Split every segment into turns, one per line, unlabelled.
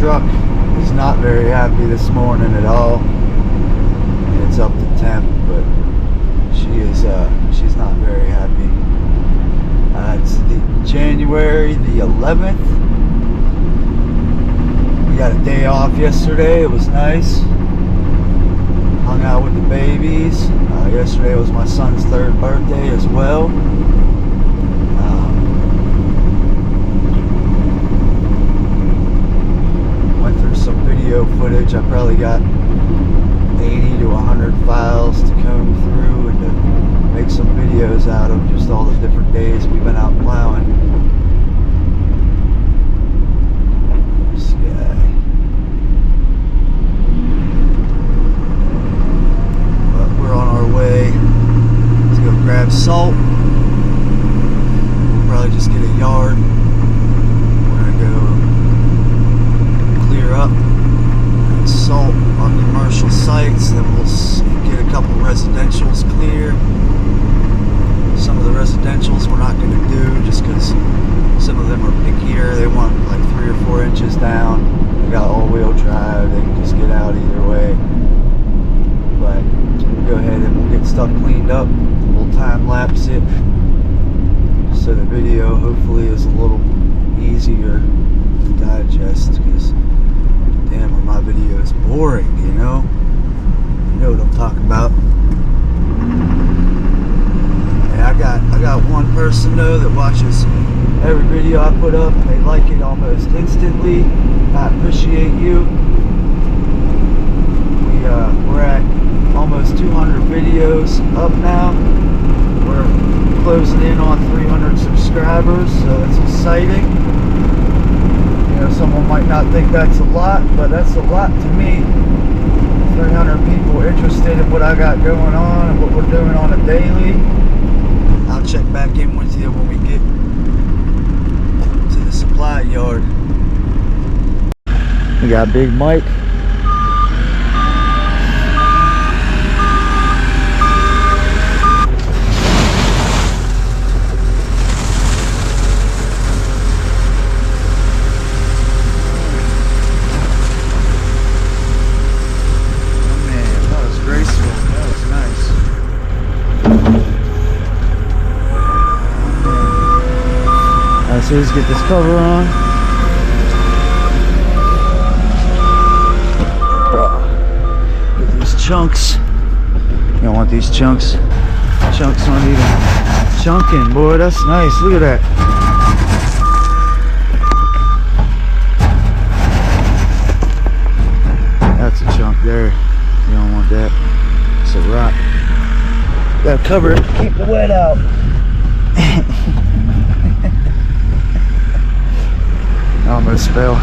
truck is not very happy this morning at all. It's up to temp, but she's not very happy. It's the January the 11th. We got a day off yesterday. It was nice. Hung out with the babies. Yesterday was my son's 3rd birthday as well. Went through some video footage. I probably got 80 to 100 files to comb through and to make some videos out of just all the different days we've been out plowing. This guy. But we're on our way to go grab salt. We'll probably just get a yard. We're gonna go clear up and salt our commercial sites, then we'll get a couple residentials clear. Some of the residentials we're not going to do just because some of them are pickier. They want like 3 or 4 inches down. They got all-wheel drive. They can just get out either way. But we'll go ahead and we'll get stuff cleaned up. We'll time-lapse it so the video hopefully is a little easier to digest, because damn, are my videos boring, you know? You know what I'm talking about. I got one person though that watches every video I put up and they like it almost instantly. I appreciate you. We're at almost 200 videos up now. We're closing in on 300 subscribers, so it's exciting. You know, someone might not think that's a lot, but that's a lot to me. 300 people interested in what I got going on and what we're doing on a daily. I'll check back in with you when we get to the supply yard. We got Big Mike. So let's get this cover on. Get these chunks. You don't want these chunks. Chunks aren't even chunking, boy. That's nice. Look at that. That's a chunk there. You don't want that. It's a rock. Gotta cover it. Keep the wet out. Almost fell.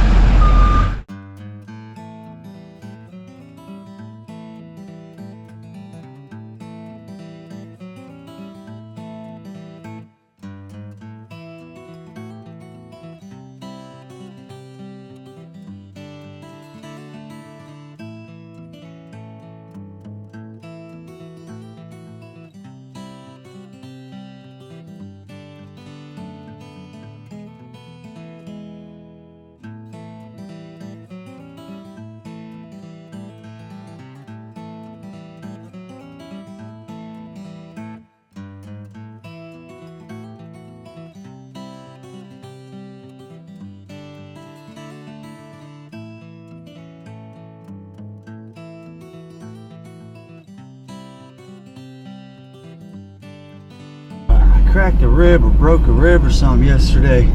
Cracked a rib or broke a rib or something yesterday,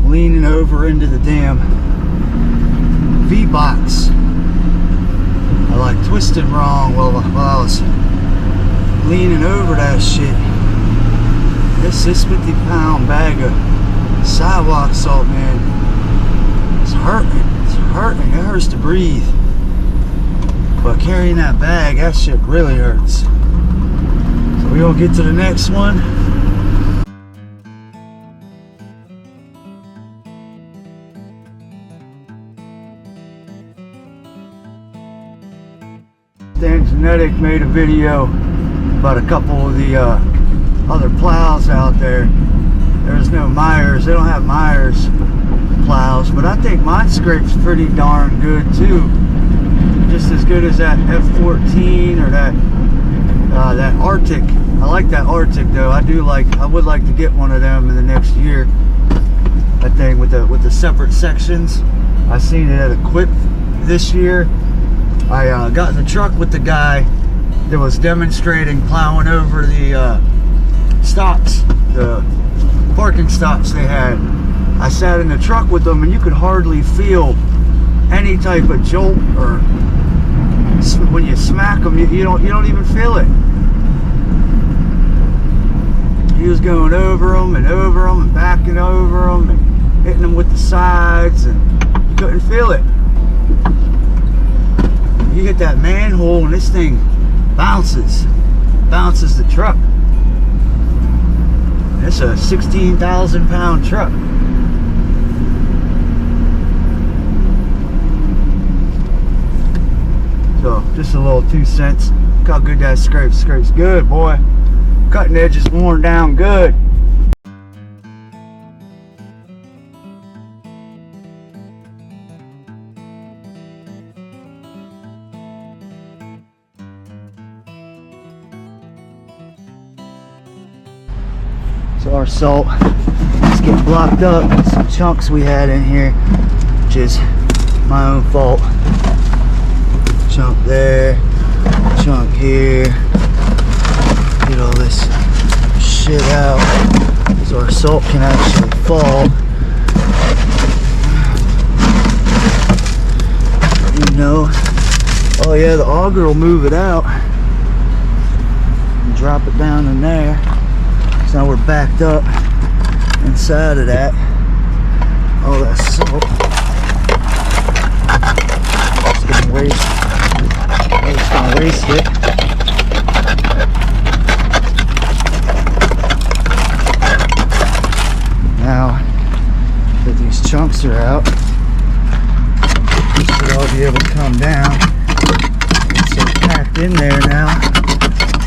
leaning over into the damn V-box. I like twisted wrong while I was leaning over that shit. This 50-pound bag of sidewalk salt, man, it's hurting. It's hurting. It hurts to breathe. But carrying that bag, that shit really hurts. So we gonna get to the next one. Dan Genetic made a video about a couple of the other plows out there. There's no Myers. They don't have Myers plows, but I think mine scrapes pretty darn good too. Just as good as that F14 or that Arctic. I like that Arctic though. I would like to get one of them in the next year. That thing with the separate sections. I seen it at Equip this year. I got in the truck with the guy that was demonstrating plowing over the stops, the parking stops they had. I sat in the truck with them, and you could hardly feel any type of jolt, or when you smack them, you don't even feel it. He was going over them and backing over them and hitting them with the sides, and you couldn't feel it. You hit that manhole and this thing bounces the truck. It's a 16,000 pound truck. So just a little 2 cents. Look how good that scrapes good, boy. Cutting edge is worn down good. So our salt is getting blocked up. Some chunks we had in here, which is my own fault. Chunk there, chunk here. Get all this shit out so our salt can actually fall. You know, oh yeah, the auger will move it out and drop it down in there. So now we're backed up inside of that. All that salt. It's gonna waste it. Now that these chunks are out, this should all be able to come down. It's so packed in there now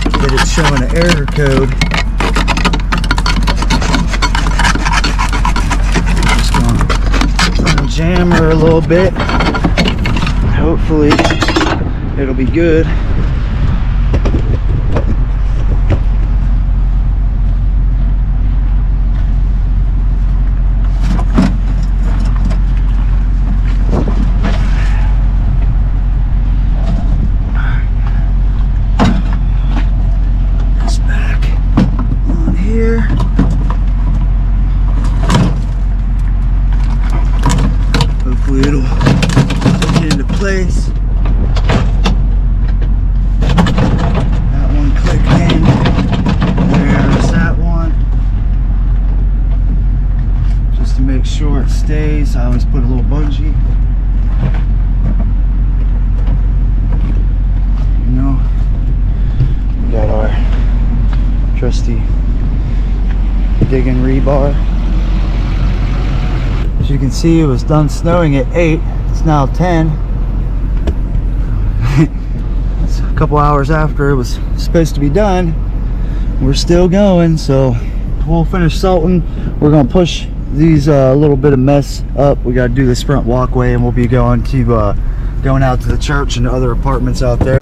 that it's showing an error code. Jam her a little bit. Hopefully it'll be good. This back on here. It'll click into place. That one clicked in. There's that one. Just to make sure it stays, I always put a little bungee. You know, we got our trusty digging rebar. As you can see, it was done snowing at 8. It's now 10. It's a couple hours after it was supposed to be done. We're still going, so we'll finish salting. We're gonna push these little bit of mess up. We gotta do this front walkway, and we'll be going out to the church and other apartments out there.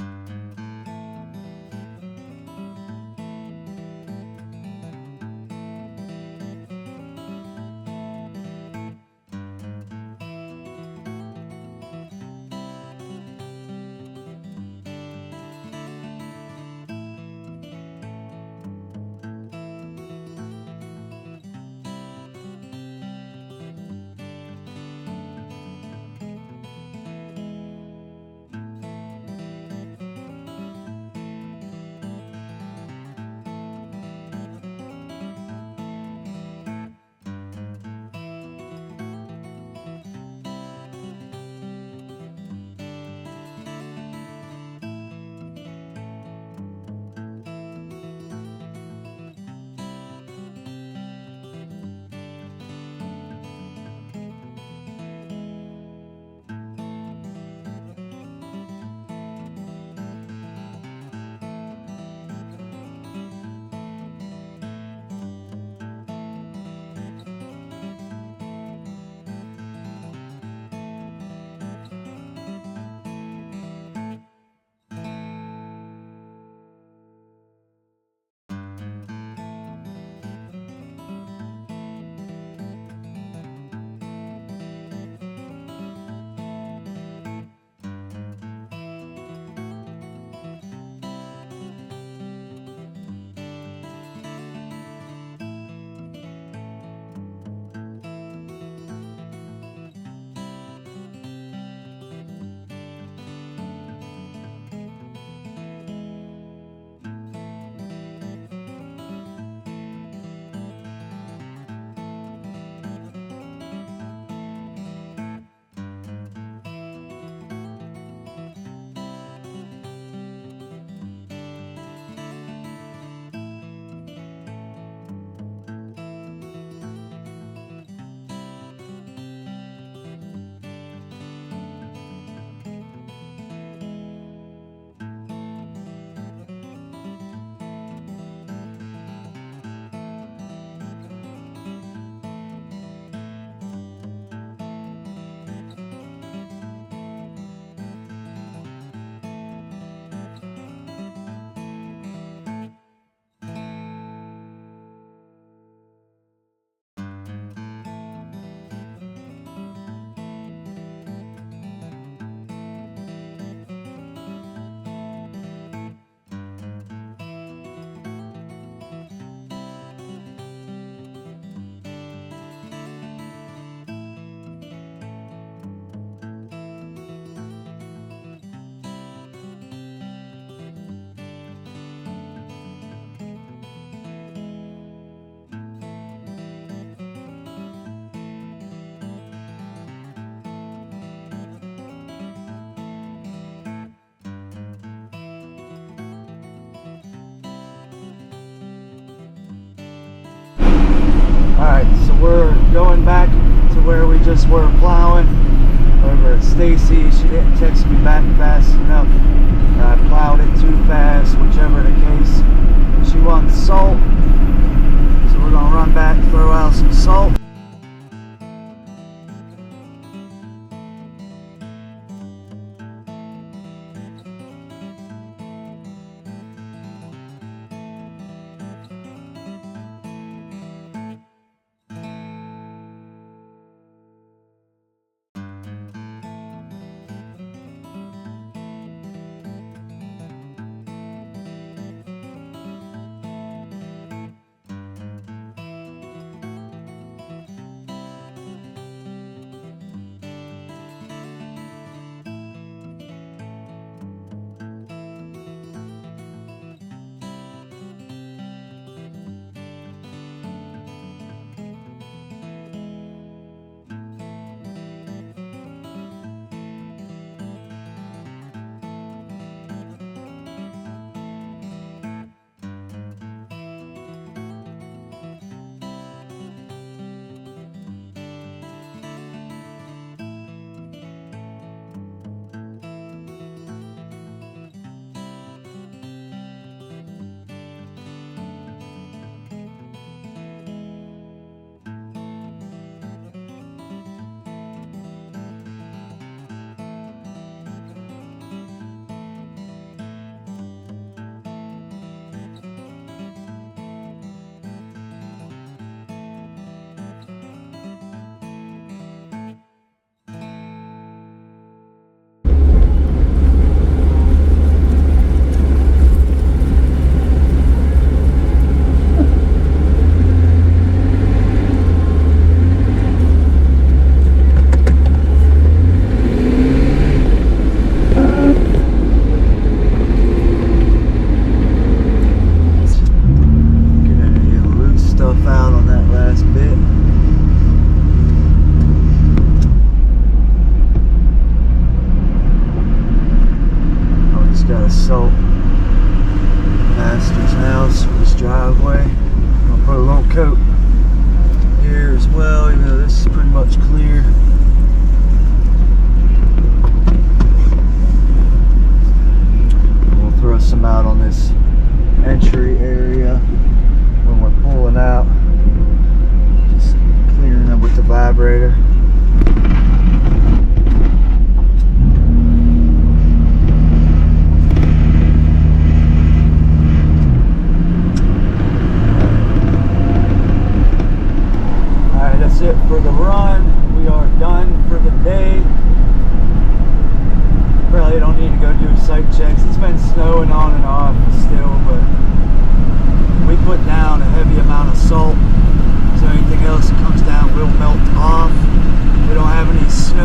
Alright, so we're going back to where we just were plowing over at Stacy. She didn't text me back fast enough. I plowed it too fast, whichever the case. She wants salt, so we're gonna run back, throw out some salt. Salt Master's house for this driveway. I'll put a little coat here as well, even though this is pretty much clear. We'll throw some out on this entry area when we're pulling out, just clearing them with the vibrator. That's it for the run. We are done for the day. Probably don't need to go do site checks. It's been snowing on and off still, but we put down a heavy amount of salt, so anything else that comes down will melt off. We don't have any snow